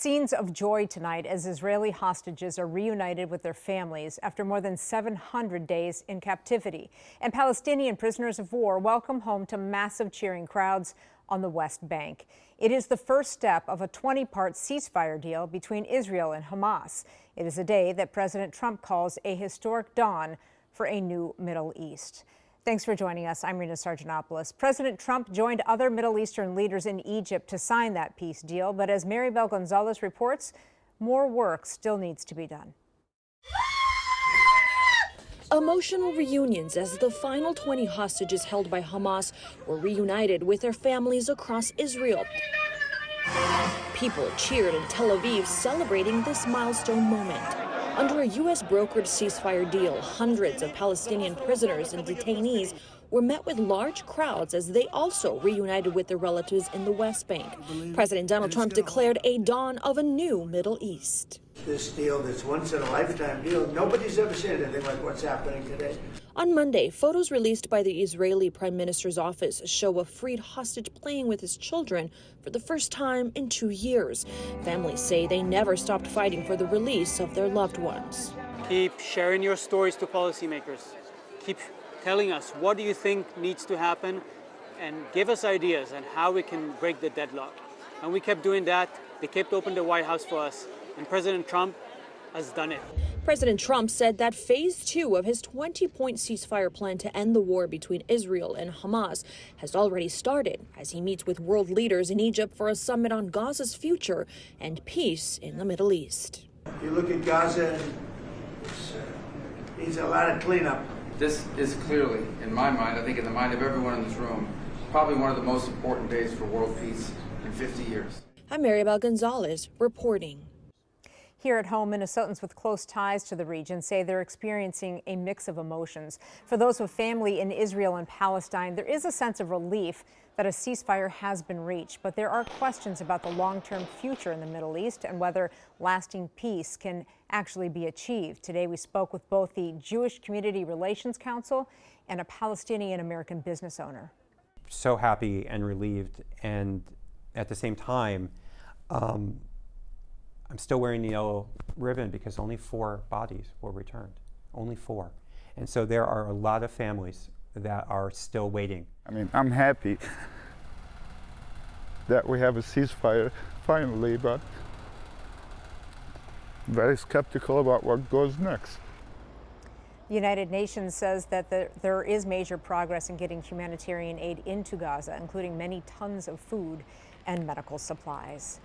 Scenes of joy tonight as Israeli hostages are reunited with their families after more than 700 days in captivity. And Palestinian prisoners of war welcome home to massive cheering crowds on the West Bank. It is the first step of a 20-part ceasefire deal between Israel and Hamas. It is a day that President Trump calls a historic dawn for a new Middle East. Thanks for joining us. I'm Rena Sargentopoulos. President Trump joined other Middle Eastern leaders in Egypt to sign that peace deal. But as Maribel Gonzalez reports, more work still needs to be done. Emotional reunions as the final 20 hostages held by Hamas were reunited with their families across Israel. People cheered in Tel Aviv celebrating this milestone moment. Under a U.S.-brokered ceasefire deal, hundreds of Palestinian prisoners and detainees were met with large crowds as they also reunited with their relatives in the West Bank. President Donald Trump declared a dawn of a new Middle East. This deal, this once-in-a-lifetime deal, nobody's ever seen anything like what's happening today. On Monday, photos released by the Israeli Prime Minister's office show a freed hostage playing with his children for the first time in 2 years. Families say they never stopped fighting for the release of their loved ones. Keep sharing your stories to policymakers. Keep telling us what do you think needs to happen and give us ideas on how we can break the deadlock. And we kept doing that. They kept open the White House for us. And President Trump has done it. President Trump said that phase 2 of his 20-point ceasefire plan to end the war between Israel and Hamas has already started as he meets with world leaders in Egypt for a summit on Gaza's future and peace in the Middle East. You look at Gaza, it needs a lot of cleanup. This is clearly, in my mind, I think in the mind of everyone in this room, probably one of the most important days for world peace in 50 years. I'm Maribel Gonzalez reporting. Here at home, Minnesotans with close ties to the region say they're experiencing a mix of emotions. For those with family in Israel and Palestine, there is a sense of relief that a ceasefire has been reached, but there are questions about the long-term future in the Middle East and whether lasting peace can actually be achieved. Today, we spoke with both the Jewish Community Relations Council and a Palestinian-American business owner. So happy and relieved, and at the same time, I'm still wearing the yellow ribbon because only 4 bodies were returned, only 4. And so there are a lot of families that are still waiting. I mean, I'm happy that we have a ceasefire finally, but very skeptical about what goes next. The United Nations says that there is major progress in getting humanitarian aid into Gaza, including many tons of food and medical supplies.